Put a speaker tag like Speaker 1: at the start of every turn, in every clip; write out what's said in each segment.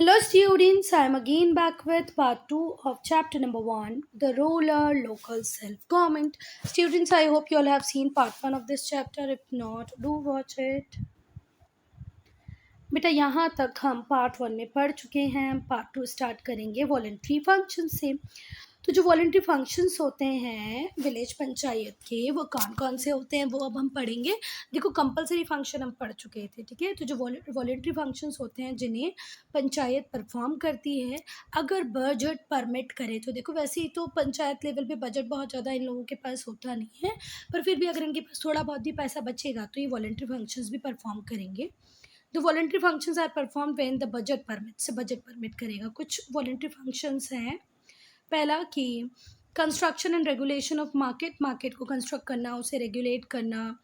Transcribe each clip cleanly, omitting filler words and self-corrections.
Speaker 1: Hello students, I am again back with part 2 of chapter number 1, the rural local self-government. Students, I hope you all have seen part 1 of this chapter. If not, do watch it. बेटा यहाँ तक हम part 1 में पढ़ चुके हैं. Part 2 start करेंगे voluntary function से. तो जो वॉलंटरी फंक्शंस होते हैं विलेज पंचायत के, वो कौन कौन से होते हैं वो अब हम पढ़ेंगे. देखो, कंपलसरी फंक्शन हम पढ़ चुके थे, ठीक है. तो जो वॉलंटरी फंक्शंस होते हैं जिन्हें पंचायत परफॉर्म करती है अगर बजट परमिट करे. तो देखो, वैसे ही तो पंचायत लेवल पे बजट बहुत ज़्यादा इन लोगों के पास होता नहीं है, पर फिर भी अगर इनके पास थोड़ा बहुत भी पैसा बचेगा तो ये वॉलंटरी फंक्शंस भी परफॉर्म करेंगे. The voluntary functions are perform when the budget permit. से बजट परमिट करेगा. कुछ वॉलंटरी फंक्शंस हैं. पहला कि construction and regulation of market. Market को कंस्ट्रक्ट करना, उसे रेगुलेट करना.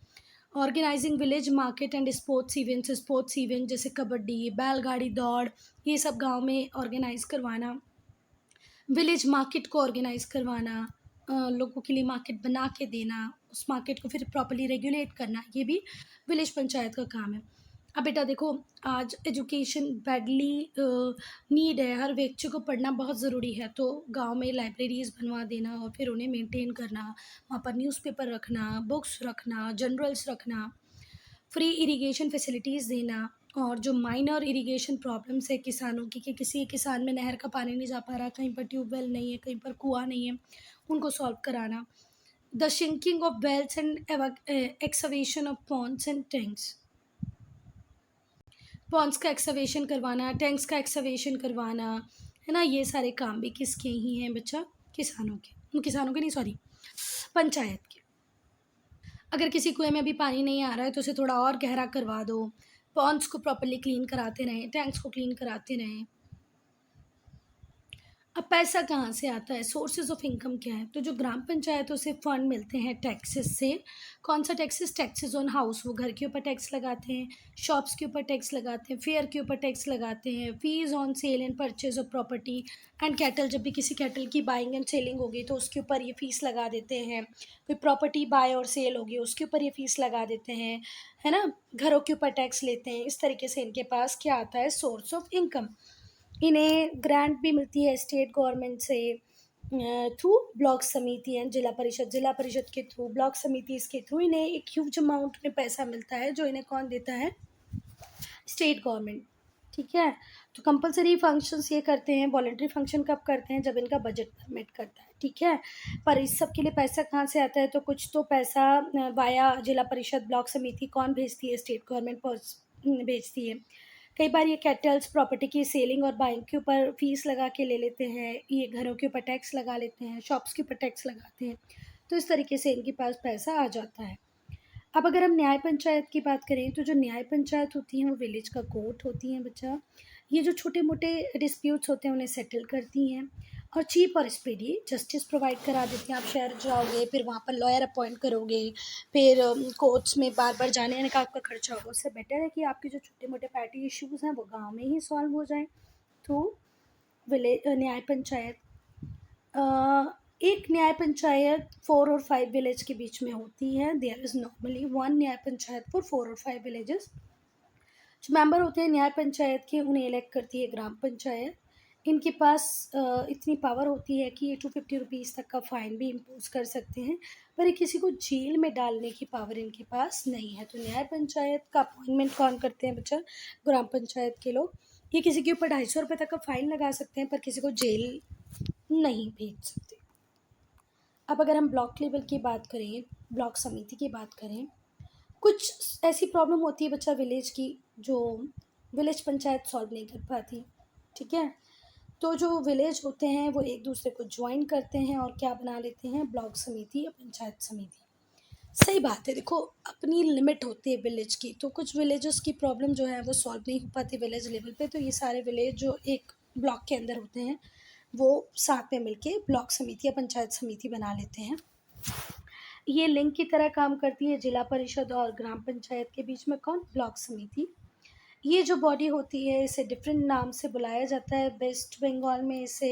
Speaker 1: Organizing village market and sports events. Sports event जैसे कबड्डी, बैलगाड़ी दौड़, ये सब गांव में ऑर्गेनाइज करवाना. विलेज मार्केट को ऑर्गेनाइज करवाना, लोगों के लिए मार्केट बना के देना, उस मार्केट को फिर प्रॉपर्ली रेगुलेट करना, ये भी विलेज पंचायत का काम है. अब बेटा देखो, आज एजुकेशन बैडली नीड है. हर व्यक्ति को पढ़ना बहुत ज़रूरी है. तो गांव में लाइब्रेरीज़ बनवा देना और फिर उन्हें मेंटेन करना, वहाँ पर न्यूज़पेपर रखना, बुक्स रखना, जर्नल्स रखना, फ्री इरिगेशन फैसिलिटीज़ देना. और जो माइनर इरिगेशन प्रॉब्लम्स है किसानों की, कि किसी किसान में नहर का पानी नहीं जा पा रहा, कहीं पर ट्यूबवेल नहीं है, कहीं पर कुआँ नहीं है, उनको सॉल्व कराना. The sinking of wells and excavation of ponds and tanks. Ponds का एक्सवेशन करवाना, टैंक्स का एक्सवेशन करवाना, है ना. ये सारे काम भी किसके ही हैं बच्चा? किसानों के. किसानों के नहीं, सॉरी, पंचायत के. अगर किसी कुएं में अभी पानी नहीं आ रहा है तो उसे थोड़ा और गहरा करवा दो. पॉन्ड्स को प्रॉपर्ली क्लीन कराते रहें, टैंक्स को क्लीन कराते रहें. अब पैसा कहाँ से आता है? सोर्सेज ऑफ इनकम क्या है? तो जो ग्राम पंचायतों से फंड मिलते हैं टैक्सेस से. कौन सा टैक्सेस? Taxes on house. वो घर के ऊपर टैक्स लगाते हैं, शॉप्स के ऊपर टैक्स लगाते हैं, फेयर के ऊपर टैक्स लगाते हैं, fees on sale and purchase of property and cattle. जब भी किसी कैटल की बाइंग एंड सेलिंग होगी तो उसके ऊपर ये फीस लगा देते हैं. कोई प्रॉपर्टी बाय और सेल होगी उसके ऊपर ये फीस लगा देते हैं, है ना. घरों के ऊपर टैक्स लेते हैं. इस तरीके से इनके पास क्या आता है? Source of income. इन्हें ग्रांट भी मिलती है स्टेट गवर्नमेंट से थ्रू ब्लॉक समिति एंड जिला परिषद. जिला परिषद के थ्रू, ब्लॉक समिति के थ्रू इन्हें एक ह्यूज अमाउंट में पैसा मिलता है, जो इन्हें कौन देता है? State government. ठीक है. तो कंपलसरी फंक्शंस ये करते हैं. वॉलंटरी फंक्शन कब करते हैं? जब इनका बजट परमिट करता है. ठीक है. पर इस सब के लिए पैसा कहाँ से आता है? तो कुछ तो पैसा वाया जिला परिषद, ब्लॉक समिति कौन भेजती है? स्टेट गवर्नमेंट भेजती है. कई बार ये कैटल्स प्रॉपर्टी की सेलिंग और बाइंग के ऊपर फीस लगा के ले लेते हैं. ये घरों के ऊपर टैक्स लगा लेते हैं, शॉप्स के ऊपर टैक्स लगाते हैं. तो इस तरीके से इनके पास पैसा आ जाता है. अब अगर हम न्याय पंचायत की बात करें तो जो न्याय पंचायत होती हैं वो विलेज का कोर्ट होती हैं बच्चा. ये जो छोटे मोटे डिस्प्यूट्स होते हैं उन्हें सेटल करती हैं और चीप और स्पीडी जस्टिस प्रोवाइड करा देती हैं. आप शहर जाओगे, फिर वहाँ पर लॉयर अपॉइंट करोगे, फिर कोर्ट्स में बार बार जाने आने का आपका खर्चा होगा. उससे बेटर है कि आपके जो छोटे मोटे पैटी इश्यूज़ हैं वो गाँव में ही सॉल्व हो जाएँ. तो न्याय पंचायत, एक न्याय पंचायत 4 और 5 विलेज के बीच में होती है. देयर इज़ नॉर्मली 1 न्याय पंचायत फॉर 4 और 5 विलेजेस. जो मेंबर होते हैं न्याय पंचायत के उन्हें इलेक्ट करती है ग्राम पंचायत. इनके पास इतनी पावर होती है कि ये 250 रुपीज़ तक का फ़ाइन भी इम्पोज कर सकते हैं, पर ये किसी को जेल में डालने की पावर इनके पास नहीं है. तो न्याय पंचायत का अपॉइंटमेंट कौन करते हैं बच्चा? ग्राम पंचायत के लोग. ये किसी के ऊपर 250 रुपये तक का फ़ाइन लगा सकते हैं पर किसी को जेल नहीं भेज सकते. अब अगर हम ब्लॉक लेवल की बात करें, ब्लॉक समिति की बात करें, कुछ ऐसी प्रॉब्लम होती है बच्चा विलेज की जो विलेज पंचायत सॉल्व नहीं कर पाती. ठीक है. तो जो विलेज होते हैं वो एक दूसरे को ज्वाइन करते हैं और क्या बना लेते हैं? ब्लॉक समिति या पंचायत समिति. सही बात है. देखो, अपनी लिमिट होती है विलेज की. तो कुछ विलेजेस की प्रॉब्लम जो है वो सॉल्व नहीं हो पाती विलेज लेवल पे. तो ये सारे विलेज जो एक ब्लॉक के अंदर होते हैं वो साथ में मिलके ब्लॉक समिति या पंचायत समिति बना लेते हैं. ये लिंक की तरह काम करती है जिला परिषद और ग्राम पंचायत के बीच में. कौन? ब्लॉक समिति. ये जो बॉडी होती है इसे डिफरेंट नाम से बुलाया जाता है. वेस्ट बंगाल में इसे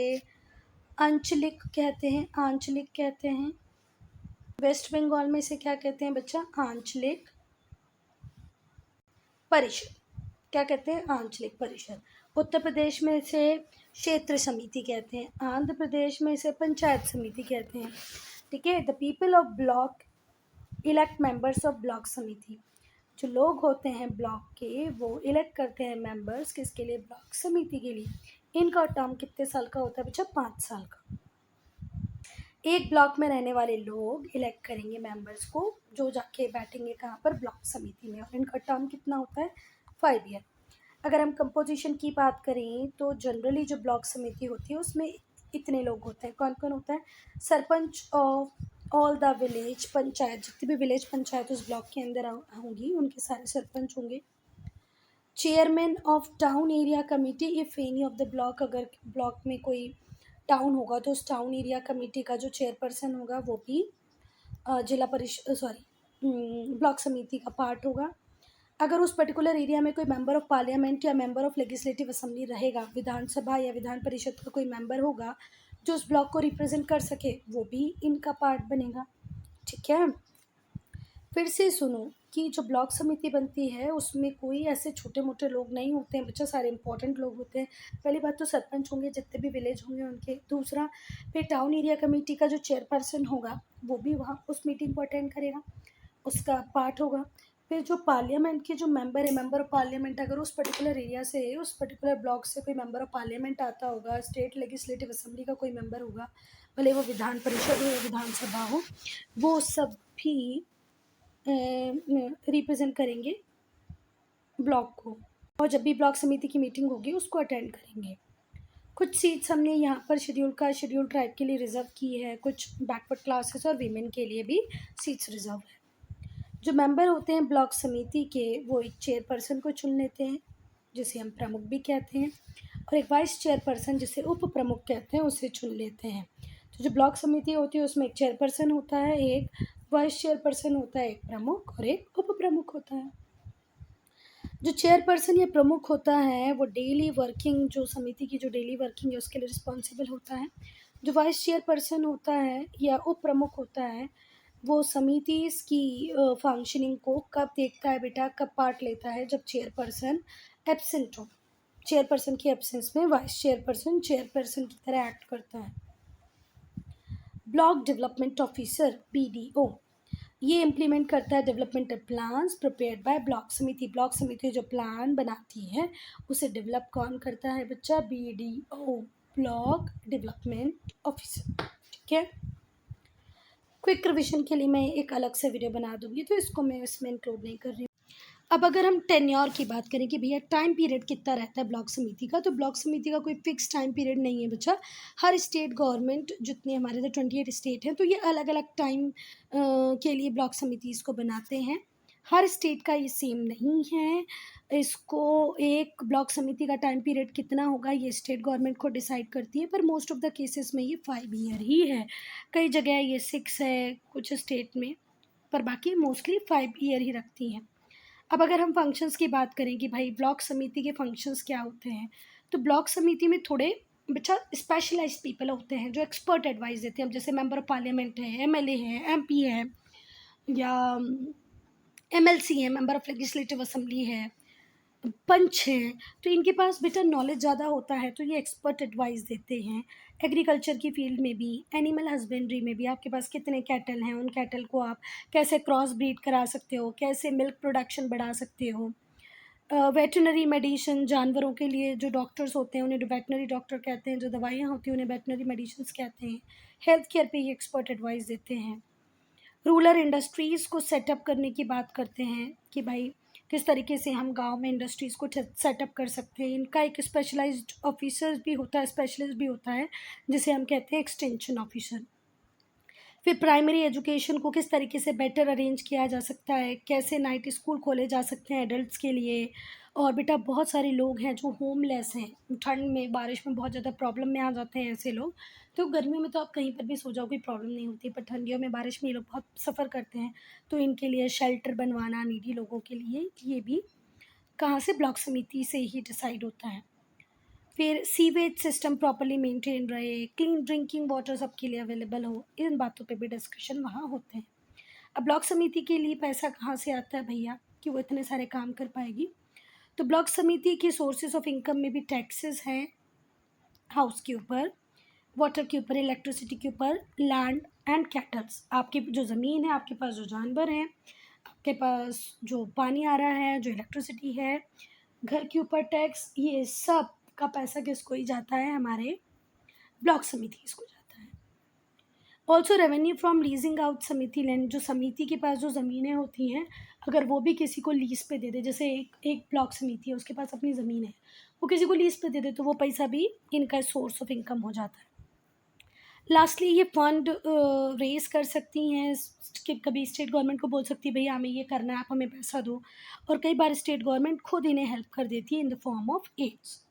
Speaker 1: आंचलिक कहते हैं. आंचलिक कहते हैं. वेस्ट बंगाल में इसे क्या कहते हैं बच्चा? आंचलिक परिषद. क्या कहते हैं, आंचलिक परिषद। उत्तर प्रदेश में इसे क्षेत्र समिति कहते हैं, आंध्र प्रदेश में इसे पंचायत समिति कहते हैं। ठीक है। The people of block elect members of block समिति। जो लोग होते हैं ब्लॉक के वो इलेक्ट करते हैं मेंबर्स किसके लिए, ब्लॉक समिति के लिए। इनका टर्म कितने साल का होता है बच्चा, 5 साल का। एक ब्लॉक में रहने वाले लोग इलेक्ट करेंगे मेंबर्स को जो जाके बैठेंगे कहाँ पर, ब्लॉक समिति में, और इनका टर्म कितना होता है, 5 ईयर। अगर हम कंपोजिशन की बात करें तो जनरली जो ब्लॉक समिति होती है उसमें इतने लोग होते हैं, कौन कौन होता है, sarpanch of all the village panchayat, जितनी भी विलेज पंचायत उस ब्लॉक के अंदर होंगी उनके सारे सरपंच होंगे। Chairman of town area committee if any of the block, अगर ब्लॉक में कोई टाउन होगा तो उस टाउन एरिया कमेटी का जो चेयरपर्सन होगा वो भी जिला परिषद ब्लॉक समिति का पार्ट होगा। अगर उस पर्टिकुलर एरिया में कोई मेंबर ऑफ पार्लियामेंट या मेंबर ऑफ लेजिस्लेटिव असेंबली रहेगा, विधानसभा या विधान परिषद का कोई मेंबर होगा जो उस ब्लॉक को रिप्रेजेंट कर सके, वो भी इनका पार्ट बनेगा। ठीक है। फिर से सुनो कि जो ब्लॉक समिति बनती है उसमें कोई ऐसे छोटे मोटे लोग नहीं होते हैं बच्चा, सारे इंपॉर्टेंट लोग होते हैं। पहली बात तो सरपंच होंगे जितने भी विलेज होंगे उनके। दूसरा, फिर टाउन एरिया कमेटी का जो चेयरपर्सन होगा वो भी वहाँ उस मीटिंग को अटेंड करेगा, उसका पार्ट होगा। फिर जो पार्लियामेंट के जो मेंबर है, मेंबर ऑफ पार्लियामेंट, अगर उस पर्टिकुलर एरिया से, उस पर्टिकुलर ब्लॉक से कोई मेंबर ऑफ पार्लियामेंट आता होगा, स्टेट लेजिस्लेटिव असेंबली का कोई मेंबर होगा, भले वो विधान परिषद हो या विधानसभा हो, वो सब भी रिप्रेजेंट करेंगे ब्लॉक को, और जब भी ब्लॉक समिति की मीटिंग होगी उसको अटेंड करेंगे। कुछ सीट्स हमने यहाँ पर शेड्यूल ट्राइब के लिए रिजर्व की है, कुछ बैकवर्ड क्लासेस और वीमेन के लिए भी सीट्स रिजर्व है। जो मेंबर होते हैं ब्लॉक समिति के वो एक चेयरपर्सन को चुन लेते हैं जिसे हम प्रमुख भी कहते हैं, और एक वाइस चेयरपर्सन जिसे उप प्रमुख कहते हैं उसे चुन लेते हैं। तो जो ब्लॉक समिति होती है उसमें एक चेयरपर्सन होता है, एक वाइस चेयरपर्सन होता है, एक प्रमुख और एक उप प्रमुख होता है। जो चेयरपर्सन या प्रमुख होता है वो डेली वर्किंग, जो समिति की जो डेली वर्किंग है उसके लिए रिस्पॉन्सिबल होता है। जो वाइस चेयरपर्सन होता है या उप प्रमुख होता है वो समिति की फंक्शनिंग को कब देखता है बेटा, कब पार्ट लेता है, जब चेयरपर्सन एब्सेंट हो। चेयरपर्सन की एब्सेंस में वाइस चेयरपर्सन की तरह एक्ट करता है। ब्लॉक डेवलपमेंट ऑफिसर BDO ये इम्प्लीमेंट करता है developmental plans prepared by block समिति। ब्लॉक समिति जो प्लान बनाती है उसे डेवलप कौन करता है बच्चा, BDO, ब्लॉक डेवलपमेंट ऑफिसर। ठीक है। क्विक रिविजन के लिए मैं एक अलग से वीडियो बना दूंगी तो इसको मैं इसमें इंक्लूड नहीं कर रही हूँ। अब अगर हम टेन्योर की बात करें कि भैया टाइम पीरियड कितना रहता है ब्लॉक समिति का, तो ब्लॉक समिति का कोई फिक्स टाइम पीरियड नहीं है बच्चा। हर स्टेट गवर्नमेंट, जितने हमारे तो 28 स्टेट हैं, तो ये अलग अलग टाइम के लिए ब्लॉक समिति इसको बनाते हैं। हर स्टेट का ये सेम नहीं है। इसको एक ब्लॉक समिति का टाइम पीरियड कितना होगा ये स्टेट गवर्नमेंट को डिसाइड करती है, पर मोस्ट ऑफ द केसेस में ये 5 ईयर ही है। कई जगह ये 6 है कुछ स्टेट में, पर बाकी मोस्टली 5 ईयर ही रखती हैं। अब अगर हम फंक्शंस की बात करें कि भाई ब्लॉक समिति के फंक्शंस क्या होते हैं, तो ब्लॉक समिति में थोड़े बच्चा स्पेशलाइज्ड पीपल होते हैं जो एक्सपर्ट एडवाइस देते हैं। अब जैसे मेंबर ऑफ पार्लियामेंट है, MLA है, MP है, या MLC है, मेंबर ऑफ लेजिस्लेटिव असेंबली है, पंच हैं, तो इनके पास बेटा नॉलेज ज़्यादा होता है तो ये एक्सपर्ट एडवाइस देते हैं। एग्रीकल्चर की फील्ड में भी, एनिमल हस्बेंड्री में भी, आपके पास कितने कैटल हैं, उन कैटल को आप कैसे क्रॉस ब्रीड करा सकते हो, कैसे मिल्क प्रोडक्शन बढ़ा सकते हो। वेटनरी मेडिसिन, जानवरों के लिए जो डॉक्टर्स होते हैं उन्हें वेटनरी डॉक्टर कहते हैं, जो दवाइयाँ होती हैं उन्हें वेटनरी मेडिसिन कहते हैं। हेल्थ केयर पे ये एक्सपर्ट एडवाइस देते हैं। रूरल इंडस्ट्रीज़ को सेटअप करने की बात करते हैं कि भाई किस तरीके से हम गांव में इंडस्ट्रीज़ को सेटअप कर सकते हैं। इनका एक स्पेशलाइज्ड ऑफिसर भी होता है, स्पेशलिस्ट भी होता है, जिसे हम कहते हैं एक्सटेंशन ऑफिसर। फिर प्राइमरी एजुकेशन को किस तरीके से बेटर अरेंज किया जा सकता है, कैसे नाइट स्कूल खोले जा सकते हैं एडल्ट्स के लिए। और बेटा बहुत सारे लोग हैं जो होमलेस हैं, ठंड में बारिश में बहुत ज़्यादा प्रॉब्लम में आ जाते हैं ऐसे लोग। तो गर्मी में तो आप कहीं पर भी सो जाओ कोई प्रॉब्लम नहीं होती, पर ठंडियों में बारिश में ये लोग बहुत सफ़र करते हैं, तो इनके लिए शेल्टर बनवाना नीडी लोगों के लिए, ये भी कहाँ से, ब्लॉक समिति से ही डिसाइड होता है। फिर सीवेज सिस्टम प्रॉपर्ली मेंटेन रहे, क्लीन ड्रिंकिंग वाटर सबके लिए अवेलेबल हो, इन बातों पे भी डिस्कशन वहाँ होते हैं। अब ब्लॉक समिति के लिए पैसा कहाँ से आता है भैया कि वो इतने सारे काम कर पाएगी, तो ब्लॉक समिति के सोर्सेज ऑफ इनकम में भी टैक्सेस हैं, हाउस के ऊपर, वाटर के ऊपर, इलेक्ट्रिसिटी के ऊपर, लैंड एंड कैटल्स, आपकी जो ज़मीन है, आपके पास जो जानवर हैं, आपके पास जो पानी आ रहा है, जो इलेक्ट्रिसिटी है, घर के ऊपर टैक्स, ये सब का पैसा किसको ही जाता है? हमारे ब्लॉक समिति इसको जाता है। Also revenue from leasing out समिति लैंड, जो समिति के पास जो ज़मीनें होती हैं, अगर वो भी किसी को लीज पे दे दे, जैसे एक ब्लॉक समिति है, उसके पास अपनी ज़मीन है, वो किसी को लीज पे दे दे, तो वो पैसा भी इनका सोर्स ऑफ इनकम हो जाता है। लास्टली ये फंड रेज कर सकती हैं कि कभी स्टेट गवर्नमेंट को बोल सकती है भैया हमें ये करना है, आप हमें पैसा दो, और कई बार स्टेट गवर्नमेंट खुद इन्हें हेल्प कर देती है in the form of aids.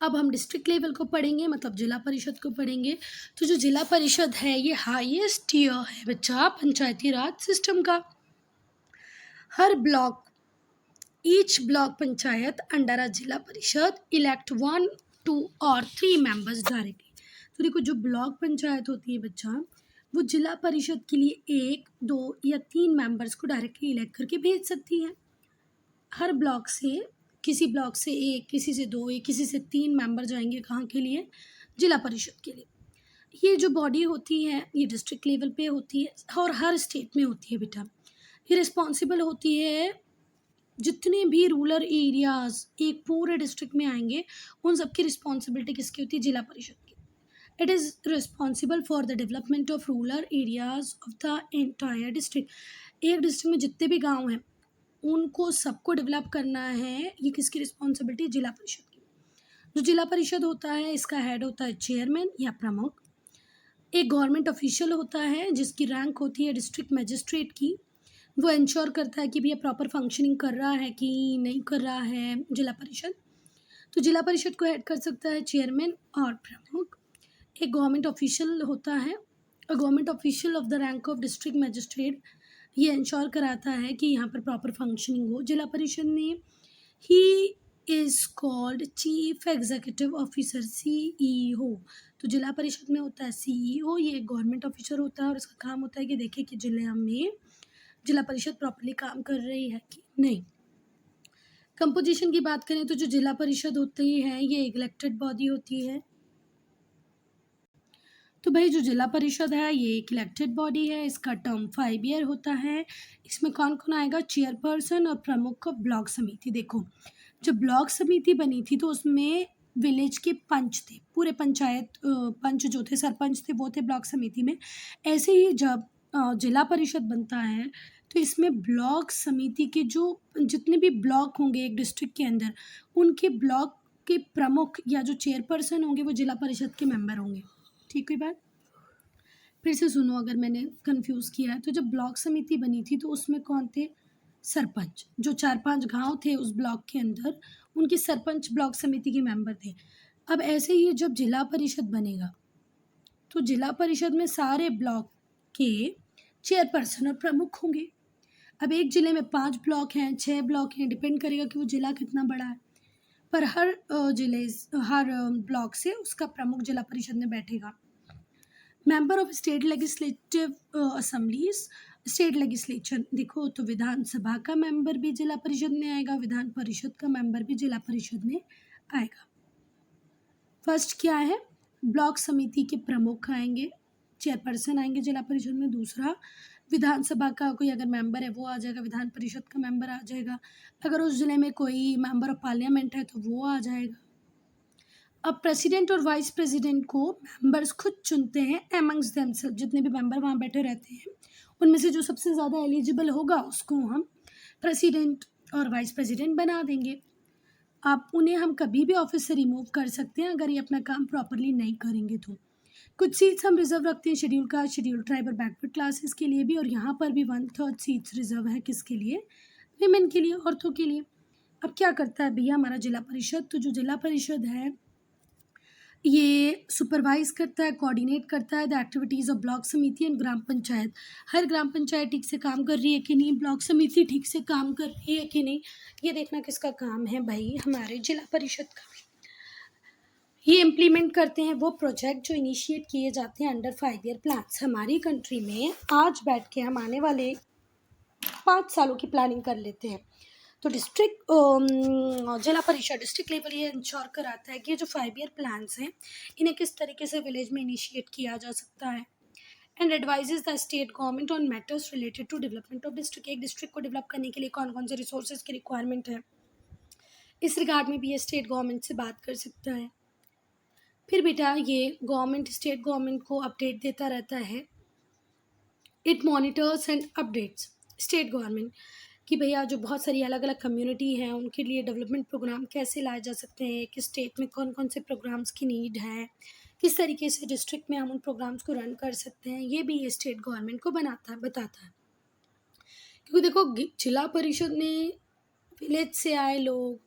Speaker 1: अब हम डिस्ट्रिक्ट लेवल को पढ़ेंगे, मतलब जिला परिषद को पढ़ेंगे। तो जो जिला परिषद है ये हाईएस्ट टियर है बच्चा पंचायती राज सिस्टम का। हर block, each block panchayat under a zila parishad elect 1, 2 और 3 मेंबर्स डायरेक्टली। तो देखो जो ब्लॉक पंचायत होती है बच्चा, वो जिला परिषद के लिए 1, 2 या 3 मेंबर्स को डायरेक्टली इलेक्ट करके भेज सकती है। हर ब्लॉक से, किसी ब्लॉक से 1, किसी से 2 या किसी से 3 मेंबर जाएंगे कहाँ के लिए? जिला परिषद के लिए। ये जो बॉडी होती है ये डिस्ट्रिक्ट लेवल पे होती है और हर स्टेट में होती है बेटा। ये रिस्पॉन्सिबल होती है जितने भी रूरल एरियाज़ एक पूरे डिस्ट्रिक्ट में आएंगे, उन सब की रिस्पॉन्सिबिलिटी किसकी होती है? जिला परिषद की। It is responsible for the development of rural areas of the entire district. एक डिस्ट्रिक्ट में जितने भी गाँव हैं उनको सबको डेवलप करना है, ये किसकी रिस्पॉन्सिबिलिटी? जिला परिषद की। जो जिला परिषद होता है इसका हेड होता है चेयरमैन या प्रमुख। एक गवर्नमेंट ऑफिशियल होता है जिसकी रैंक होती है डिस्ट्रिक्ट मजिस्ट्रेट की। वो इंश्योर करता है कि भैया प्रॉपर फंक्शनिंग कर रहा है कि नहीं कर रहा है जिला परिषद। तो जिला परिषद को हेड कर सकता है चेयरमैन और प्रमुख। एक गवर्नमेंट ऑफिशियल होता है, a government official of the rank of district magistrate. ये इंश्योर कराता है कि यहाँ पर प्रॉपर फंक्शनिंग हो जिला परिषद में। He is called chief executive officer, CEO। तो जिला परिषद में होता है CEO, ये एक गवर्नमेंट ऑफिसर होता है और इसका काम होता है कि देखे कि जिले में जिला परिषद प्रॉपर्ली काम कर रही है कि नहीं। कंपोजिशन की बात करें तो जो जिला परिषद होती है ये इलेक्टेड बॉडी होती है। तो भाई जो जिला परिषद है ये एक इलेक्टेड बॉडी है, इसका टर्म 5 ईयर होता है। इसमें कौन कौन आएगा? चेयरपर्सन और प्रमुख ब्लॉक समिति। देखो जब ब्लॉक समिति बनी थी तो उसमें विलेज के पंच थे, पूरे पंचायत पंच जो थे, सरपंच थे, वो थे ब्लॉक समिति में। ऐसे ही जब जिला परिषद बनता है तो इसमें ब्लॉक समिति के जो जितने भी ब्लॉक होंगे एक डिस्ट्रिक्ट के अंदर, उनके ब्लॉक के प्रमुख या जो चेयरपर्सन होंगे वो जिला परिषद के मेंबर होंगे। ठीक है बात? फिर से सुनो अगर मैंने कंफ्यूज किया है। तो जब ब्लॉक समिति बनी थी तो उसमें कौन थे? सरपंच। जो 4-5 गांव थे उस ब्लॉक के अंदर, उनके सरपंच ब्लॉक समिति के मेंबर थे। अब ऐसे ही जब जिला परिषद बनेगा तो जिला परिषद में सारे ब्लॉक के चेयरपर्सन और प्रमुख होंगे। अब एक ज़िले में 5 ब्लॉक हैं, 6 ब्लॉक हैं, डिपेंड करेगा कि वो ज़िला कितना बड़ा है। पर हर हर ब्लॉक से उसका प्रमुख जिला परिषद में बैठेगा। Member of state legislative assemblies, state legislature देखो तो विधानसभा का मेंबर भी जिला परिषद में आएगा, विधान परिषद का मेंबर भी जिला परिषद में आएगा। फर्स्ट क्या है? ब्लॉक समिति के प्रमुख आएंगे, चेयरपर्सन आएंगे जिला परिषद में। दूसरा विधानसभा का कोई अगर मेंबर है वो आ जाएगा, विधान परिषद का मेंबर आ जाएगा। अगर उस ज़िले में कोई मेंबर ऑफ पार्लियामेंट है तो वो आ जाएगा। अब प्रेसिडेंट और वाइस प्रेसिडेंट को मेंबर्स खुद चुनते हैं एमंग्स देमसेल्फ। जितने भी मेंबर वहाँ बैठे रहते हैं उनमें से जो सबसे ज़्यादा एलिजिबल होगा उसको हम प्रेसिडेंट और वाइस प्रेसिडेंट बना देंगे। आप उन्हें हम कभी भी ऑफिस से रिमूव कर सकते हैं अगर ये अपना काम प्रॉपरली नहीं करेंगे तो। कुछ सीट्स हम रिजर्व रखते हैं शेड्यूल कास्ट, शेड्यूल ट्राइब और बैकवर्ड क्लासेस के लिए भी, और यहाँ पर भी 1/3 सीट्स रिजर्व है किसके लिए? विमेन के लिए, औरतों के लिए। अब क्या करता है भैया हमारा जिला परिषद? तो जो जिला परिषद है ये सुपरवाइज करता है, कोऑर्डिनेट करता है द एक्टिविटीज़ ऑफ ब्लॉक समिति एंड ग्राम पंचायत। हर ग्राम पंचायत ठीक से काम कर रही है कि नहीं, ब्लॉक समिति ठीक से काम कर रही है कि नहीं, ये देखना किसका काम है भाई? हमारे जिला परिषद का। ये इम्प्लीमेंट करते हैं वो प्रोजेक्ट जो इनिशिएट किए जाते हैं अंडर 5 ईयर प्लान्स। हमारी कंट्री में आज बैठ के हम आने वाले 5 सालों की प्लानिंग कर लेते हैं। तो जिला परिषद डिस्ट्रिक्ट लेवल ये इंश्योर कराता है कि ये जो 5 ईयर प्लान्स हैं इन्हें किस तरीके से विलेज में इनिशिएट किया जा सकता है, and advises the state government on matters related to development of district. एक डिस्ट्रिक्ट को डेवलप करने के लिए कौन कौन से रिसोर्सेज की रिक्वायरमेंट है, इस रिगार्ड में भी ये स्टेट गवर्नमेंट से बात कर सकता है। फिर बेटा ये गवर्नमेंट स्टेट गवर्नमेंट को अपडेट देता रहता है। It monitors and updates state government कि भैया जो बहुत सारी अलग अलग कम्युनिटी हैं उनके लिए डेवलपमेंट प्रोग्राम कैसे लाए जा सकते हैं, किस स्टेट में कौन कौन से प्रोग्राम्स की नीड है, किस तरीके से डिस्ट्रिक्ट में हम उन प्रोग्राम्स को रन कर सकते हैं, ये भी ये स्टेट गवर्नमेंट को बताता है। क्योंकि देखो जिला परिषद में विलेज से आए लोग,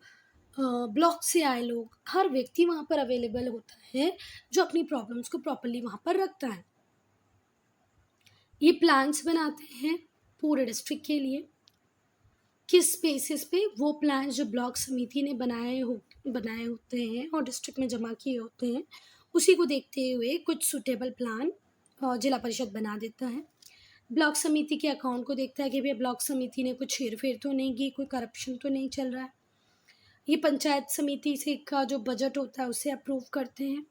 Speaker 1: ब्लॉक से आए लोग, हर व्यक्ति वहाँ पर अवेलेबल होता है जो अपनी प्रॉब्लम्स को प्रॉपरली वहाँ पर रखता है। ये प्लान्स बनाते हैं पूरे डिस्ट्रिक्ट के लिए। किस बेसिस पे वो प्लान्स जो ब्लॉक समिति ने बनाए होते हैं और डिस्ट्रिक्ट में जमा किए होते हैं, उसी को देखते हुए कुछ सूटेबल प्लान जिला परिषद बना देता है। ब्लॉक समिति के अकाउंट को देखता है कि भैया ब्लॉक समिति ने कुछ हेरफेर तो नहीं की, कोई करप्शन तो नहीं चल रहा है। ये पंचायत समिति से का जो बजट होता है उसे अप्रूव करते हैं।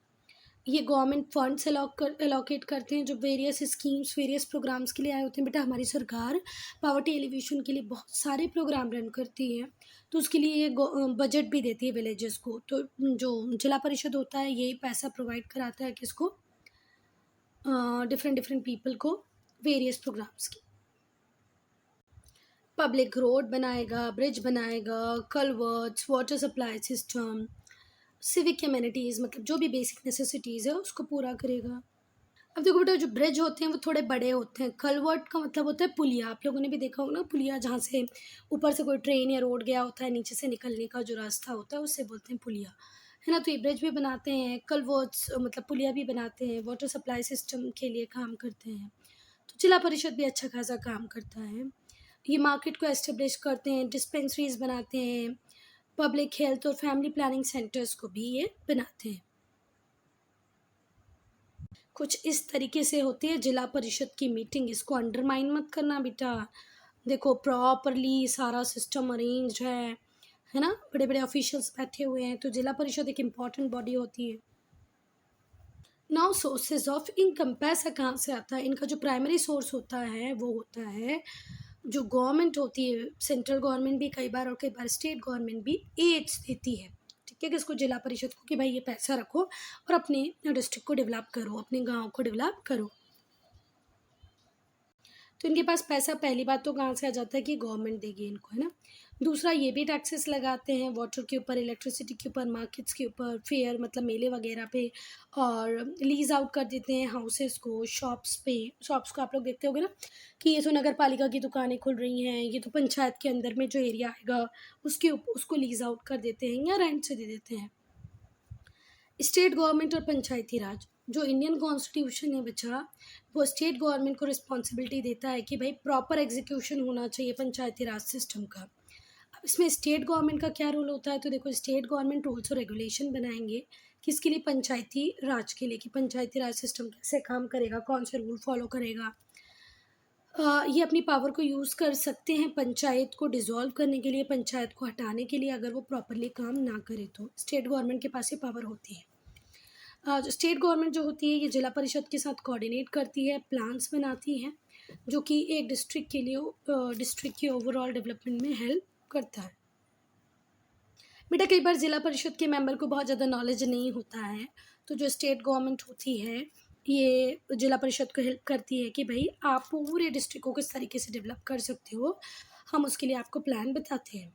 Speaker 1: ये गवर्नमेंट फंड्स एलोकेट करते हैं जो वेरियस स्कीम्स वेरियस प्रोग्राम्स के लिए आए होते हैं। बेटा हमारी सरकार पावर्टी एलिवेशन के लिए बहुत सारे प्रोग्राम रन करती है, तो उसके लिए ये बजट भी देती है विलेजेस को। तो जो जिला परिषद होता है यही पैसा प्रोवाइड कराता है किसको, डिफरेंट डिफरेंट पीपल को वेरियस प्रोग्राम्स की। पब्लिक रोड बनाएगा, ब्रिज बनाएगा, culverts, water supply system, civic amenities, मतलब जो भी बेसिक नेसेसिटीज़ है उसको पूरा करेगा। अब देखो बेटा जो ब्रिज होते हैं वो थोड़े बड़े होते हैं। कलवर्ट का मतलब होता है पुलिया, आप लोगों ने भी देखा होगा ना, पुलिया जहाँ से ऊपर से कोई ट्रेन या रोड गया होता है, नीचे से निकलने का जो रास्ता होता है उससे बोलते हैं पुलिया, है ना। तो ये ब्रिज भी बनाते हैं, कलवर्ट्स मतलब पुलिया भी बनाते हैं, वाटर सप्लाई सिस्टम के लिए काम करते हैं। तो जिला परिषद भी अच्छा खासा काम करता है। ये मार्केट को एस्टेब्लिश करते हैं, डिस्पेंसरीज बनाते हैं, पब्लिक हेल्थ और फैमिली प्लानिंग सेंटर्स को भी ये बनाते हैं। कुछ इस तरीके से होती है जिला परिषद की मीटिंग। इसको अंडरमाइन मत करना बेटा। देखो प्रॉपरली सारा सिस्टम अरेंज है ना, बड़े बड़े ऑफिशियल्स बैठे हुए हैं। तो जिला परिषद एक इम्पॉर्टेंट बॉडी होती है। नाउ सोर्सेज ऑफ इनकम, पैसा कहाँ से आता है? इनका जो प्राइमरी सोर्स होता है वो होता है जो गवर्नमेंट होती है, सेंट्रल गवर्नमेंट भी कई बार और कई बार स्टेट गवर्नमेंट भी एड्स देती है, ठीक है, किसको, जिला परिषद को, कि भाई ये पैसा रखो और अपने डिस्ट्रिक्ट को डेवलप करो, अपने गांव को डेवलप करो। तो इनके पास पैसा पहली बात तो कहाँ से आ जाता है कि गवर्नमेंट देगी इनको, है ना। दूसरा ये भी टैक्सेस लगाते हैं वाटर के ऊपर, इलेक्ट्रिसिटी के ऊपर, मार्केट्स के ऊपर, फेयर मतलब मेले वगैरह पे, और लीज आउट कर देते हैं हाउसेस को, शॉप्स पे। शॉप्स को आप लोग देखते होगे ना कि ये तो नगर पालिका की दुकानें खुल रही हैं, ये तो पंचायत के अंदर में जो एरिया आएगा उसको लीज आउट कर देते हैं या रेंट से दे देते हैं। स्टेट गवर्नमेंट और पंचायती राज, जो इंडियन कॉन्स्टिट्यूशन है बच्चा, वो स्टेट गवर्नमेंट को रिस्पॉन्सिबिलिटी देता है कि भाई प्रॉपर एग्जीक्यूशन होना चाहिए पंचायती राज सिस्टम का। अब इसमें स्टेट गवर्नमेंट का क्या रोल होता है? तो देखो स्टेट गवर्नमेंट रूल्स और रेगुलेशन बनाएंगे किसके लिए, पंचायती राज के लिए, कि पंचायती राज सिस्टम कैसे काम करेगा, कौन से रूल फॉलो करेगा। ये अपनी पावर को यूज़ कर सकते हैं पंचायत को डिसॉल्व करने के लिए, पंचायत को हटाने के लिए, अगर वो प्रॉपरली काम ना करे तो स्टेट गवर्नमेंट के पास ये पावर होती है। जो स्टेट गवर्नमेंट जो होती है ये जिला परिषद के साथ कोऑर्डिनेट करती है, प्लान्स बनाती है, जो कि एक डिस्ट्रिक्ट के लिए डिस्ट्रिक्ट के ओवरऑल डेवलपमेंट में हेल्प करता है। बेटा कई बार जिला परिषद के मेंबर को बहुत ज़्यादा नॉलेज नहीं होता है, तो जो स्टेट गवर्नमेंट होती है ये जिला परिषद को हेल्प करती है कि भाई आप पूरे डिस्ट्रिक्ट को किस तरीके से डेवलप कर सकते हो, हम उसके लिए आपको प्लान बताते हैं।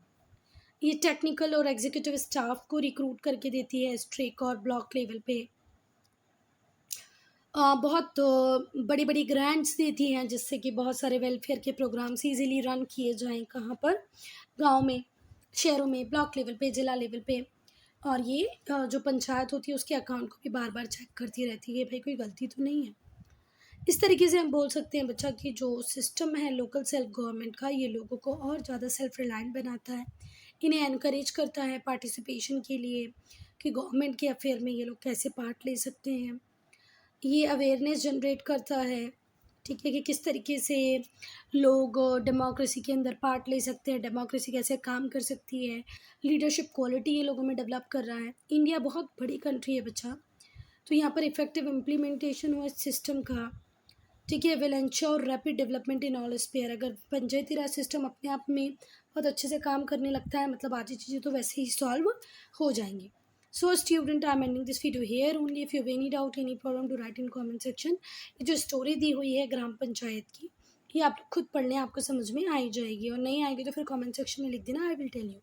Speaker 1: ये टेक्निकल और एग्जीक्यूटिव स्टाफ को रिक्रूट करके देती है स्ट्रिक और ब्लॉक लेवल पे। बहुत बड़ी बड़ी ग्रांट्स देती हैं जिससे कि बहुत सारे वेलफेयर के प्रोग्राम्स इजीली रन किए जाएं, कहाँ पर, गांव में, शहरों में, ब्लॉक लेवल पे, ज़िला लेवल पे। और ये जो पंचायत होती है उसके अकाउंट को भी बार बार चेक करती रहती है भाई कोई गलती तो नहीं है। इस तरीके से हम बोल सकते हैं बच्चा कि जो सिस्टम है लोकल सेल्फ गवर्नमेंट का, ये लोगों को और ज़्यादा सेल्फ रिलायंट बनाता है, इन्हें एनकरेज करता है पार्टिसिपेशन के लिए कि गवर्नमेंट के अफेयर में ये लोग कैसे पार्ट ले सकते हैं। ये अवेयरनेस जनरेट करता है ठीक है, कि किस तरीके से लोग डेमोक्रेसी के अंदर पार्ट ले सकते हैं, डेमोक्रेसी कैसे काम कर सकती है, लीडरशिप क्वालिटी ये लोगों में डेवलप कर रहा है। इंडिया बहुत बड़ी कंट्री है बच्चा, तो यहाँ पर इफेक्टिव इम्प्लीमेंटेशन हुआ इस सिस्टम का, ठीक है, will ensure rapid development in all sphere. अगर पंचायती राज सिस्टम अपने आप में बहुत अच्छे से काम करने लगता है, मतलब आधी चीज़ें तो वैसे ही सॉल्व हो जाएंगी। So student, I am ending this video here only. If you have any doubt, any problem, to write in comment section. ये जो स्टोरी दी हुई है ग्राम पंचायत की, ये आप खुद पढ़ लें, आपको समझ में आ ही जाएगी, और नहीं आएगी तो फिर कमेंट सेक्शन में लिख देना, आई विल टेल यू।